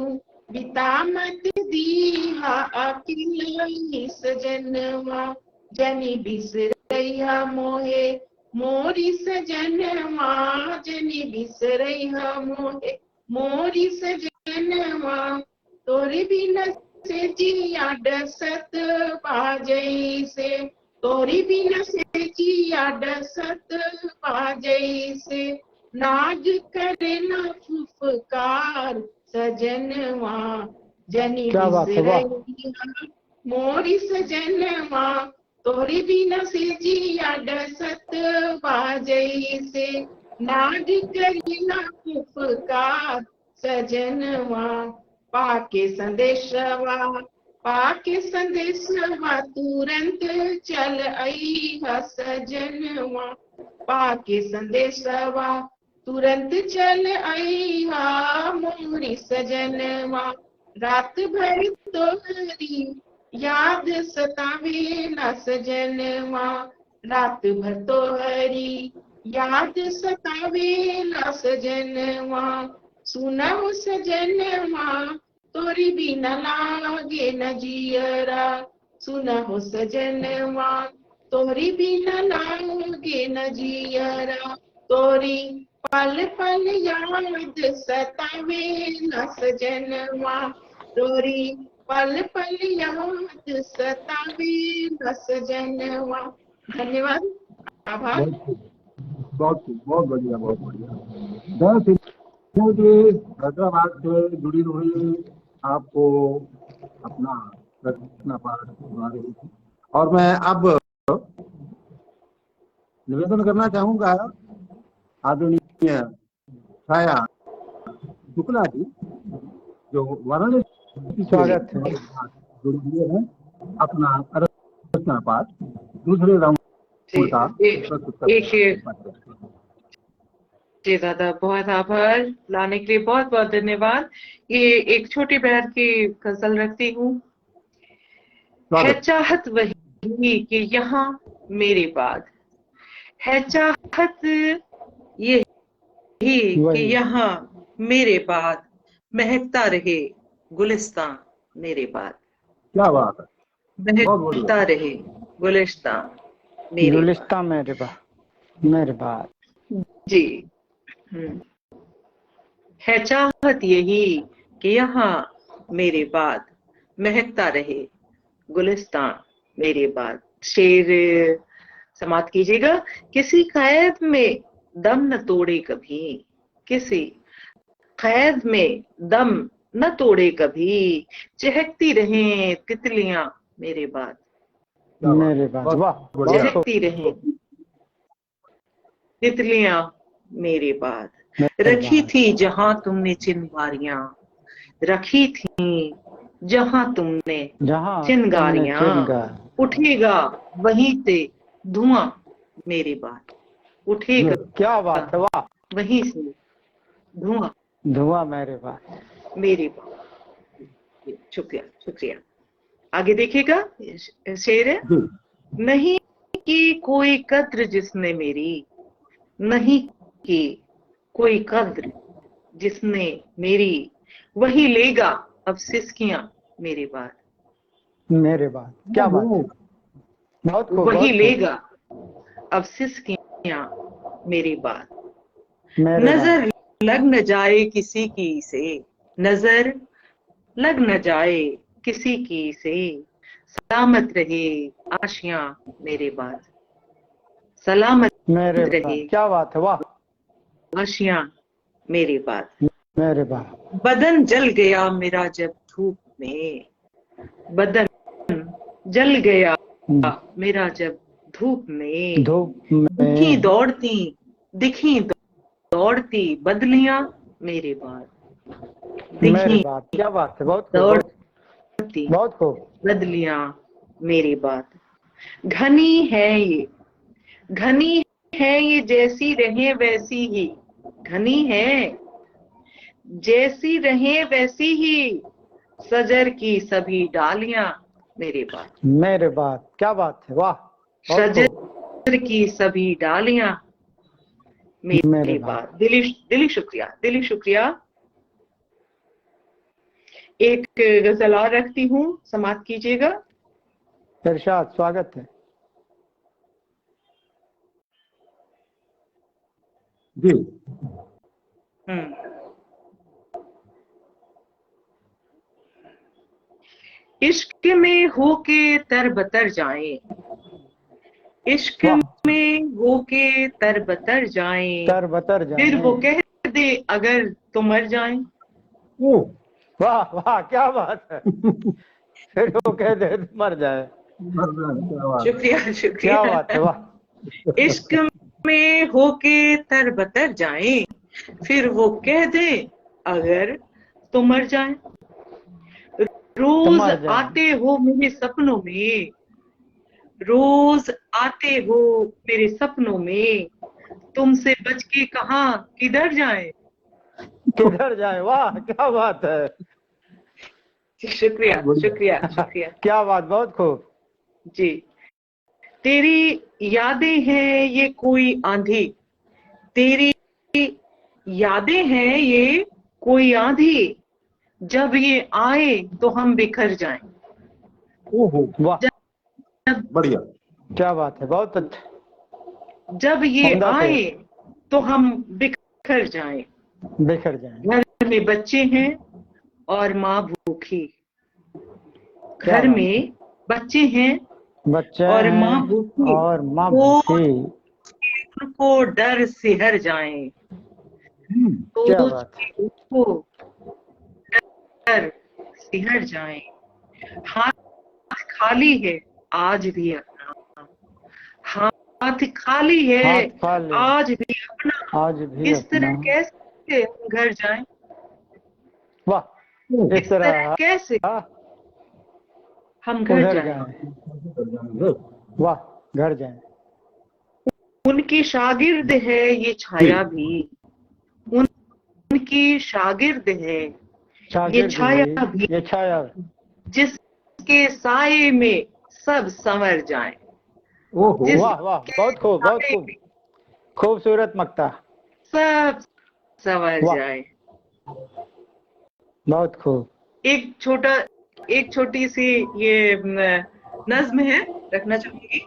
बिता मत दीहा अकेला ही सजनवा, जनी बिसरैया मोहे मोरी सजनवा, जनी बिसरैया मोहे मोरी सजनवा, तोरे बिना से जिया डसत बाजई से, तोरी बिना से जिया डसत बाजई से, नाज करे ना फुफकार सजनवा, जनी बिसरैया मोरी सजनवा, तोरी बिना से जिया डसत बाजई से, नाज करे ना फुफकार सजनवा, पाके संदेशवा, पाके संदेशवा तुरंत चल आई सजनवा, पाके संदेशवा तुरंत चल आई मोरी सजनवा, रात भर तोहरी याद सतावे ना सजनवा, रात भर तोहरी याद सतावे ना सजनवा, सुनहो सजनवा तोरी बिना लागे न जियरा, सुनहो सजनवा तोरी बिना लागे न जियरा, तोरी पल पल याद सतावे न सजनवा, तोरी पल पल याद सतावे न सजनवा। धन्यवाद, आभार। बहुत बढ़िया, बहुत बढ़िया। हैदराबाद से जुड़ी हुई आपको अपना रचना पाठ सुना रही थी, और मैं अब निवेदन करना चाहूंगा आदरणीय छाया शुक्ला जी, जो वाराणसी स्वागत है, जुड़े हुए हैं, अपना रचना पाठ दूसरे राउंड का जी दादा, बहुत आभार लाने के लिए, बहुत बहुत धन्यवाद। ये एक छोटी बहर की गजल रखती हूँ। है चाहत वही कि यहाँ मेरे बाद, है चाहत यही कि यहाँ मेरे बाद, महकता रहे गुलिस्तान मेरे बाद। क्या बात है, महकता रहे गुलिस्तान मेरे बाद जी। है चाहत यही कि यहाँ मेरे बाद, महकता रहे गुलिस्तान मेरे बाद। शेर समाप्त कीजिएगा। किसी कैद में दम न तोड़े कभी, किसी कैद में दम न तोड़े कभी, चहकती रहे तितलियां मेरे बाद, वाह, चहकती रहे तितलियां मेरे बाद। रखी थी जहां तुमने चिंगारियां, रखी थी जहां तुमने चिंगारियां, उठेगा वहीं से धुआं मेरे बाद, उठेगा क्या बात है, वाह, वहीं से धुआं मेरे बाद, शुक्रिया शुक्रिया। आगे देखिएगा, शेर है। नहीं की कोई कद्र जिसने मेरी, नहीं की कोई कद्र जिसने मेरी, वही लेगा अब सिसकियां मेरे बाद, क्या बात है, बहुत खूब, वही लेगा अब सिसकियां मेरे बाद। नजर लग न जाए किसी की से, नजर लग न जाए किसी की से, सलामत रहे आशियां मेरे बाद, सलामत रहे, क्या बात है, वाह, आशियां मेरे बाद। बदन जल गया मेरा जब धूप में, बदन जल गया मेरा जब धूप में, दिखी दौड़ती बदलियां मेरी बात। मेरी नहीं बात, क्या बात है, बहुत खूब, दौड़ती बहुत खूब। बदलियां मेरी बात। घनी है ये, घनी है ये, जैसी रहे वैसी ही। घनी है जैसी रहे वैसी ही, सजर की सभी डालियां मेरी बात। मेरे बात, क्या बात है, वाह, बहुत सजर खूब। की सभी डालियां मेरे मेरी बात। बात। दिली दिली शुक्रिया, दिली शुक्रिया। एक गजल और रखती हूँ, समाप्त कीजिएगा। इरशाद, स्वागत है जी। इश्क में होके तरबतर जाएं, इश्क वाह, में होके तरबतर जाएं, तर बतर फिर वो जाए। कह दे अगर तो मर जाएं। वाह वाह, क्या बात है। फिर वो कह दे तो मर जाए। शुक्रिया क्या शुक्रिया। बात है, वाह। इश्क में होके तरबतर जाएं, फिर वो कह दे अगर तो मर जाएं। तो रोज मर जाए। आते हो मेरे सपनों में, रोज आते हो मेरे सपनों में, तुमसे बच के कहां किधर जाएं। किधर जाए, वाह, क्या बात है। शुक्रिया शुक्रिया शुक्रिया क्या बात, बहुत खूब। जी। तेरी यादें हैं ये कोई आंधी, तेरी यादें हैं ये कोई आंधी, जब ये आए तो हम बिखर जाएं। वाह, जब बढ़िया। क्या बात है, बहुत अच्छा। जब ये उम्दा थे। आए तो हम बिखर जाएं। बिखर जाए। घर में बच्चे हैं और माँ भूखी, क्या घर बात, में बच्चे हैं बच्चे और माँ हैं भूखी, और माँ वो भूखी। उनको डर सिहर जाएं। तो क्या बात है। उनको डर सिहर जाएं। हाथ खाली है आज भी अपना, हाथ खाली है हाथ खाली आज भी अपना, आज भी इस अपना। तरह कैसे हम घर जाएं। वाह, इस इस तरह तरह कैसे हम घर उधर जाएं। जाए। वाह, घर जाए। उनकी शागिर्द है ये छाया भी, उनकी शागिर्द है ये शागिर्द छाया भी, भी, ये छाया। जिसके साए में सब संवर जाएं। वाह वाह, बहुत खूब, बहुत साए खूब। में खूबसूरत मक्ता। सब संवर वाह, जाए। बहुत खूब। एक छोटी सी ये नज्म है, रखना चाहूंगी।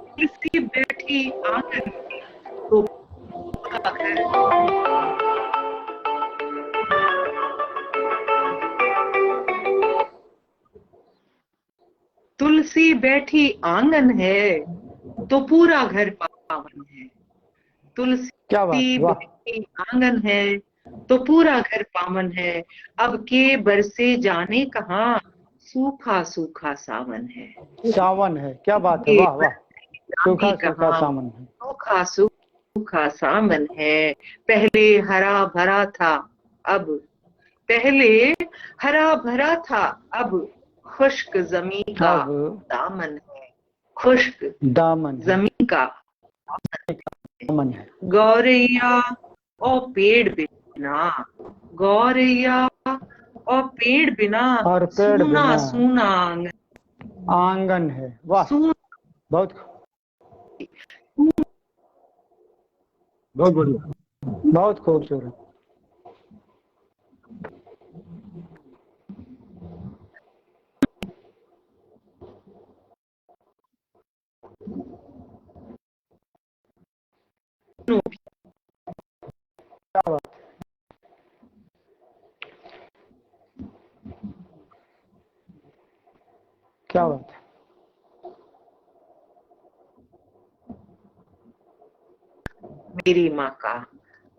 तुलसी बैठी आंगन में तो पूरा घर, तुलसी बैठी आंगन है तो पूरा घर पावन है। क्या बात, तुलसी वाह। बैठी आंगन है तो पूरा घर पावन है। अब के बरसे जाने कहाँ, सूखा सूखा सावन है। सावन है, क्या बात है, के वाह वाह। सूखा जाने सूखा कहाँ, सावन है। सूखा सूखा सावन है। पहले हरा भरा था, अब पहले हरा भरा था, अब खुश्क जमी का अब दामन है। खुश्क दामन है, जमी का दामन है। गौरैया और पेड़ बिना, गौरैया और पेड़ बिना, और पेड़ सूना बिना सूना आंगन, आंगन है। वाह, सूना बहुत बहुत बढ़िया। बहुत खूबसूरत। क्या बात, क्या बात है। मेरी माँ का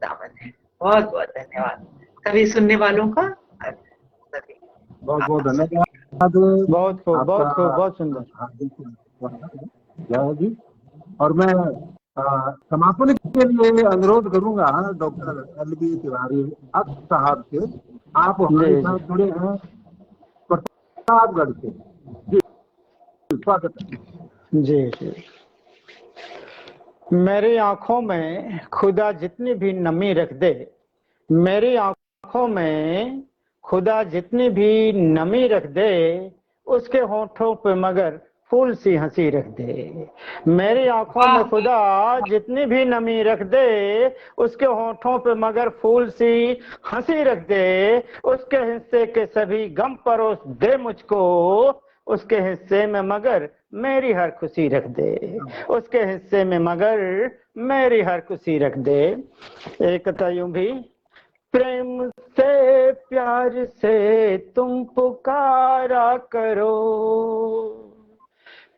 दामन है। बहुत बहुत धन्यवाद सभी सुनने वालों का, सभी बहुत बहुत आप सभी धन्यवाद बहुत खूब, आपका। बहुत खूब, बहुत सुंदर। हाँ, बिल्कुल। जय जी। और मैं समापन के लिए अनुरोध करूंगा डॉक्टर LB तिवारी अक्स साहब से। आप हमारे जी साथ जी जुड़े हैं प्रतापगढ़ से। जी, स्वागत है। जी जी। मेरी आंखों में खुदा जितनी भी नमी रख दे, मेरी आंखों में खुदा जितनी भी नमी रख दे, उसके होठों पे मगर फूल सी हंसी रख दे। मेरी आंखों में वाह खुदा जितनी भी नमी रख दे, उसके होठों पे मगर फूल सी हंसी रख दे। उसके हिस्से के सभी गम परोस दे मुझको, उसके हिस्से में मगर मेरी हर खुशी रख दे। उसके हिस्से में मगर मेरी हर खुशी रख दे। एक कथा यूं भी, प्रेम से प्यार से तुम पुकारा करो,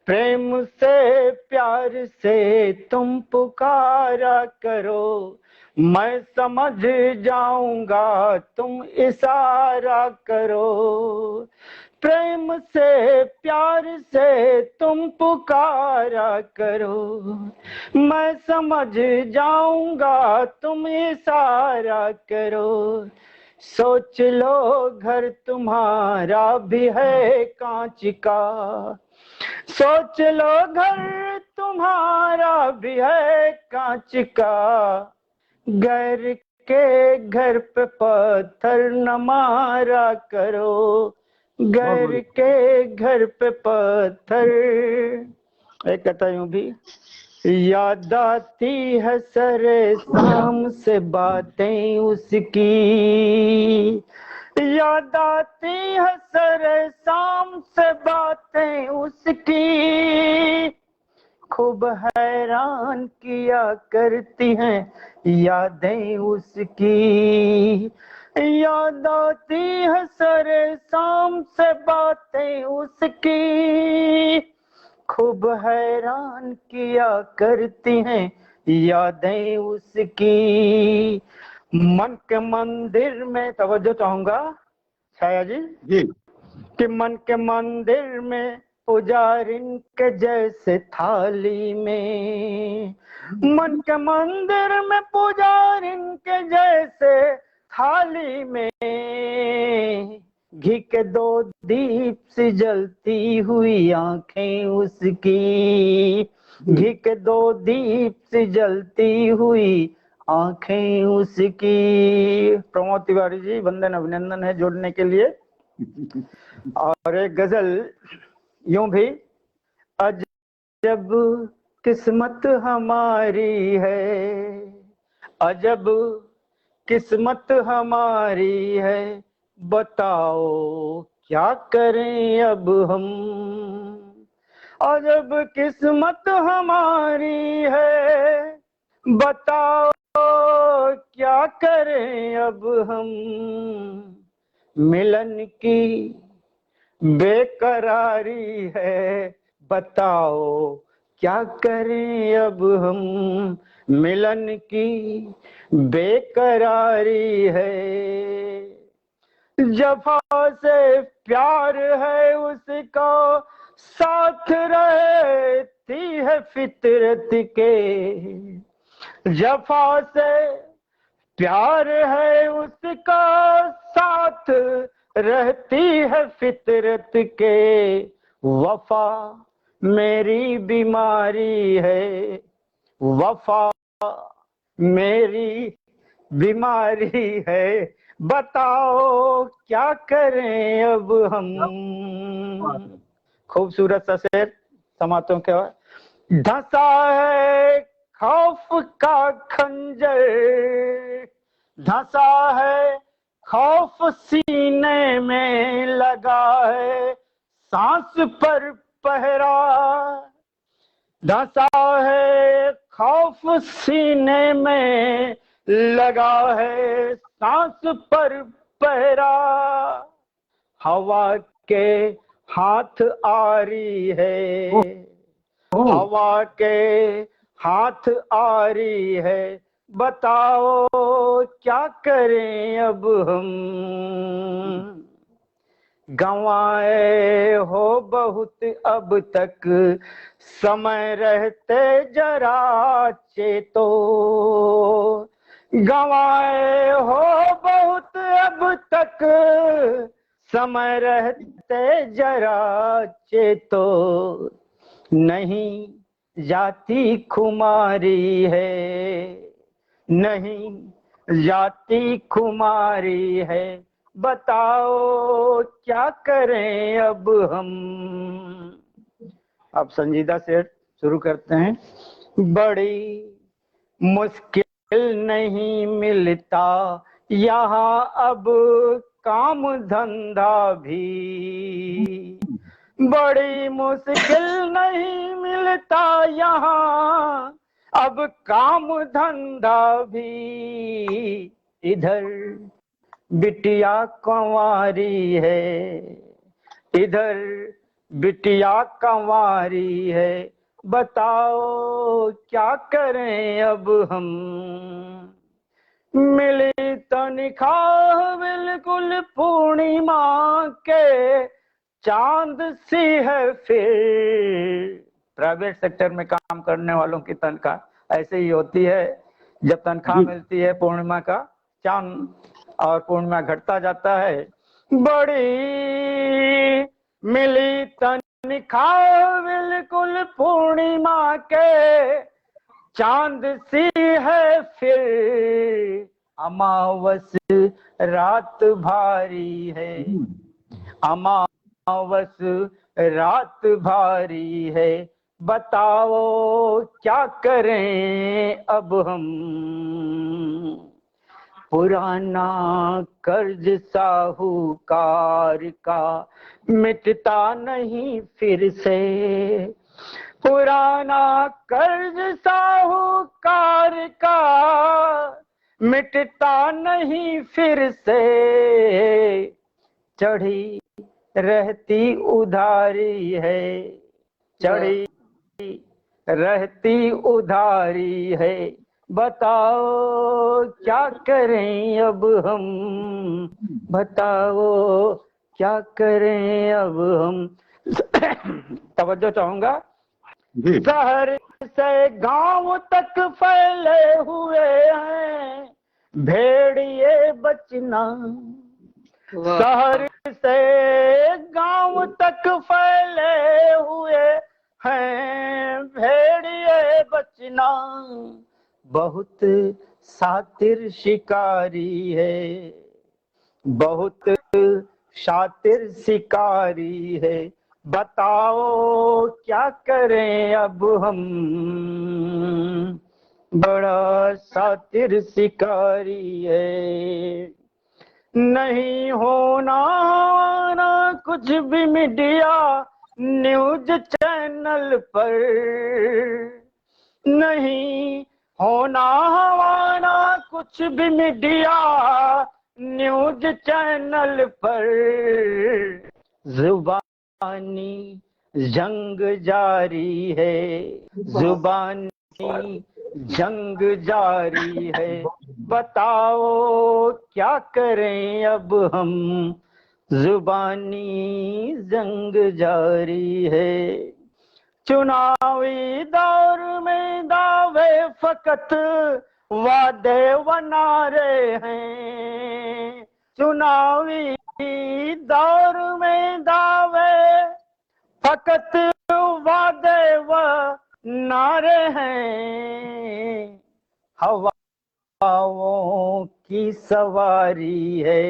प्रेम से प्यार से तुम पुकारा करो, मैं समझ जाऊंगा तुम इशारा करो। प्रेम से प्यार से तुम पुकारा करो, मैं समझ जाऊंगा तुम इशारा करो। सोच लो घर तुम्हारा भी है कांच का, सोच लो घर तुम्हारा भी है कांच का, गैर के घर पे पत्थर न मारा करो, गैर के घर पे पत्थर। एक कहता यूं भी, याद आती है सरे शाम से बातें उसकी, याद आती है सरे शाम से बातें उसकी, खूब हैरान किया करती हैं यादें उसकी। याद आती है सरे शाम से बातें उसकी, खूब हैरान किया करती हैं यादें उसकी। मन के मंदिर में, तवज्जो चाहूंगा छाया जी, जी, कि मन के मंदिर में पुजारिन के जैसे थाली में, मन के मंदिर में पुजारिन के जैसे थाली में, घी के दो दीप से जलती हुई आंखें उसकी, घी के दो दीप से जलती हुई आंखें उसकी। प्रमोद तिवारी जी, वंदन अभिनंदन है जोड़ने के लिए। और एक गजल यूं भी, अजब किस्मत हमारी है, अजब किस्मत हमारी है, बताओ क्या करें अब हम। अजब किस्मत हमारी है, बताओ क्या करें अब हम। मिलन की बेकरारी है, बताओ क्या करें अब हम। मिलन की बेकरारी है, जफा से प्यार है उसको साथ रहती है फितरत के, जफा से प्यार है उसका साथ रहती है फितरत के। वफा मेरी बीमारी है, वफा मेरी बीमारी है, बताओ क्या करें अब हम। खूबसूरत सा शेर समातों के बाद, धंसा है खौफ का खंजर, धंसा है खौफ सीने में लगा है, सांस पर पहरा, धंसा है खौफ सीने में लगा है, सांस पर पहरा, हवा के हाथ आरी है, हवा के हाथ आरी है, बताओ क्या करें अब हम। गंवाए हो बहुत अब तक, समय रहते जरा चेतो। गंवाए हो बहुत अब तक, समय रहते जरा चेतो। नहीं जाति खुमारी है, नहीं जाति खुमारी है, बताओ क्या करें अब हम। अब संजीदा से शुरू करते हैं। बड़ी मुश्किल नहीं मिलता यहाँ अब काम धंधा भी, बड़ी मुश्किल नहीं मिलता यहाँ अब काम धंधा भी। इधर बिटिया कंवारी है, इधर बिटिया कंवारी है, बताओ क्या करें अब हम। मिली तनख्वाह बिल्कुल पूर्णिमा के चांद सी है फिर। प्राइवेट सेक्टर में काम करने वालों की तनख्वाह ऐसे ही होती है, जब तनख्वाह मिलती है पूर्णिमा का चांद, और पूर्णिमा घटता जाता है। बड़ी मिली तनख्वाह बिल्कुल पूर्णिमा के चांद सी है फिर। अमावस रात भारी है, अमावस रात भारी है, बताओ क्या करें अब हम। पुराना कर्ज साहूकार का मिटता नहीं फिर से, पुराना कर्ज साहूकार का मिटता नहीं फिर से। चढ़ी रहती उधारी है, चढ़ी रहती उधारी है, बताओ क्या करें अब हम, बताओ क्या करें अब हम। तवज्जो चाहूंगा। शहर से गांव तक फैले हुए हैं भेड़िए बचना, शहर से गांव तक फैले हुए हैं भेड़िए बचना। बहुत शातिर शिकारी है, बहुत शातिर शिकारी है, बताओ क्या करें अब हम। बड़ा शातिर शिकारी है, नहीं होना ना कुछ भी मीडिया न्यूज चैनल पर, नहीं होना हमारा कुछ भी मीडिया न्यूज चैनल पर। जुबानी जंग जारी है, जुबानी जंग जारी है, बताओ क्या करें अब हम। जुबानी जंग जारी है, चुनावी दौर में दावे फकत वादे व नारे हैं, चुनावी दौर में दावे फकत वादे व नारे हैं। हवाओं की सवारी है,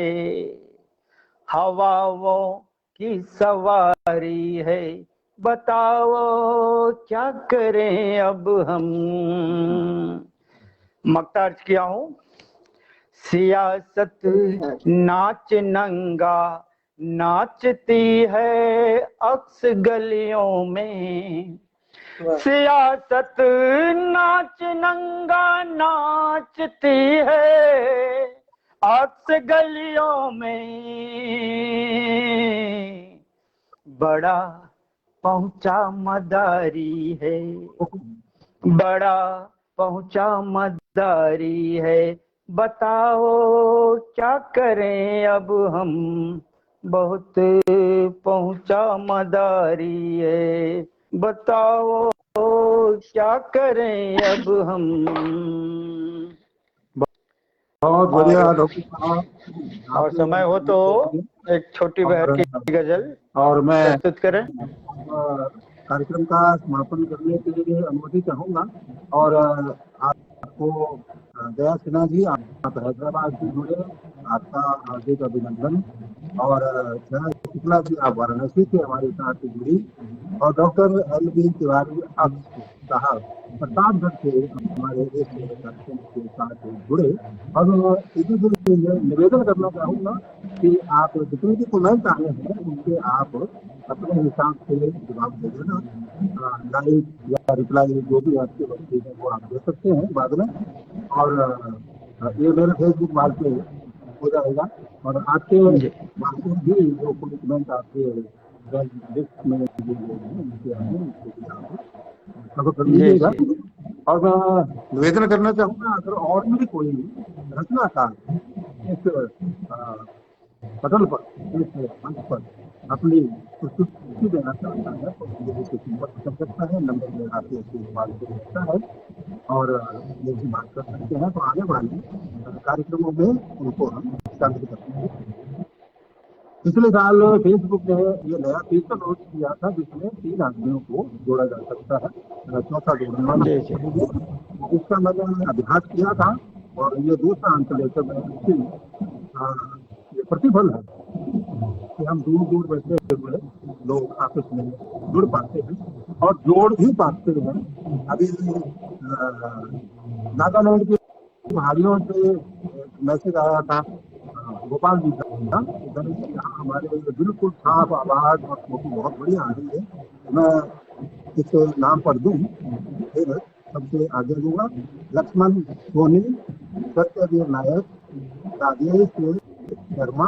हवाओं की सवारी है, बताओ क्या करें अब हम। मक्ता अर्ज किया हूं। सियासत नाच नंगा नाचती है अक्स गलियों में, सियासत नाच नंगा नाचती है अक्स गलियों में। बड़ा पहुंचा मदारी है, बड़ा पहुंचा मदारी है, बताओ क्या करें अब हम। बहुत पहुंचा मदारी है, बताओ क्या करें अब हम। बहुत बढ़िया डॉक्टर साहब, और आपने समय हो तो एक छोटी बहर की गजल और मैं प्रस्तुत करें। कार्यक्रम का समापन करने के लिए अनुमति चाहूंगा। और आपको दया सिन्हा जी, आप हैदराबाद से जुड़े, आपका हार्दिक अभिनंदन। और जया शुक्ला जी, आप वाराणसी से हमारे साथ जुड़ी। और डॉक्टर LB तिवारी साहब प्रतापगढ़ से हमारे इस कार्यक्रम के साथ जुड़े। और इसी के लिए निवेदन करना चाहूंगा कि आप जितने भी कमेंट आए हैं उनके आप अपने हिसाब से जवाब दे देना। लाइक या रिप्लाई जो भी आपके वक्तव्य है वो आप दे सकते हैं बाद में। और ये मेरे फेसबुक वाल पे हो जाएगा। और आपके बाकी भी जो कोई कमेंट आपके लिस्ट में जो लोग हैं उनके आए उनको भी आप सब कर जी लीजिएगा। जी और मैं निवेदन करना चाहूंगा, अगर और भी कोई रचनाकार इस पटल पर, इस मंच पर अपनी प्रस्तुति देना चाहता है तो मेरे से संपर्क कर सकता है। नंबर मेरा फेसबुक वाल पे रहता है और मुझसे बात कर सकते हैं। तो आने वाले कार्यक्रमों में उनको हम शामिल करेंगे। पिछले साल फेसबुक ने ये नया फीचर लॉन्च किया था जिसमें 3 आदमियों को जोड़ा जा सकता है, चौथा जोड़ने वाला जी जी इसका मैंने अभ्यास किया था। और ये दूसरा अंक लेकर मैं ये प्रतिफल है कि हम दूर दूर बैठे हुए लोग आपस में जुड़ पाते हैं और जोड़ भी पाते हैं। अभी नागालैंड की पहाड़ियों से मैसेज आया था गोपाल जी का, गणेश जी यहाँ हमारे बिल्कुल साफ आवाज और फोटो बहुत बढ़िया आ रही है। मैं इस नाम पर दूं, फिर सबसे आगे दूंगा। लक्ष्मण सोनी, सत्यदेव नायक, राजेश शर्मा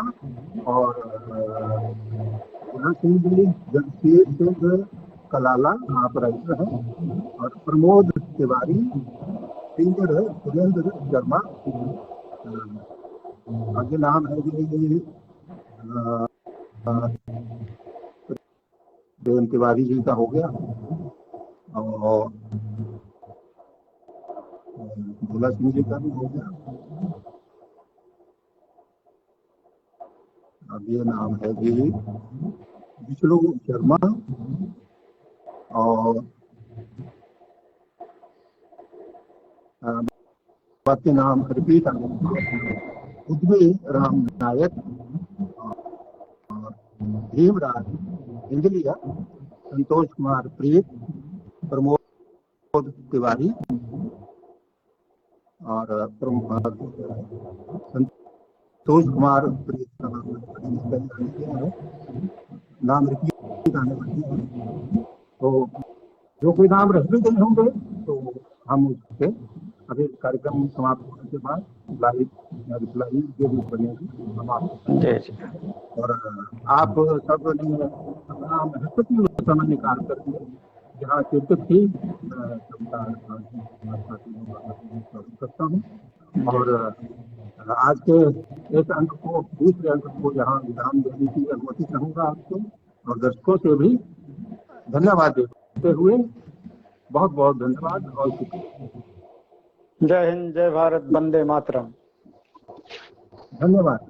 और गुना सिंह जी, जगसीर सिंह कलाला, आप राइटर हैं। और प्रमोद तिवारी, सिंगर है सुरेंद्र शर्मा। आगे नाम है जी प्रेम तिवारी जी का हो गया। और भोला सिंह जी का भी हो गया। अब ये नाम है जी विष्णु शर्मा। और बाकी नाम रिपीट आने उद्वी राम नायक, भीमराज इंजलिया, संतोष कुमार प्रीत, प्रमोद तिवारी और संतोष कुमार प्रीत का नाम नाम रिपीट आने वाली है। तो जो कोई नाम रह भी गए होंगे तो हम उससे अभी कार्यक्रम समाप्त होने के बाद लाइव या रिप्लाई जो भी बनेगी हम आपको। जी जी और आप सब ने अपना महत्वपूर्ण समय निकाल करके जहाँ चिंतित थी सबका स्वागत करता हूँ। और आज के एक अंक को दूसरे अंक को यहाँ विराम देने की अनुमति चाहूंगा आपको और दर्शकों से भी धन्यवाद देते हुए बहुत बहुत धन्यवाद और शुक्रिया। जय हिंद, जय भारत, वंदे मातरम। धन्यवाद।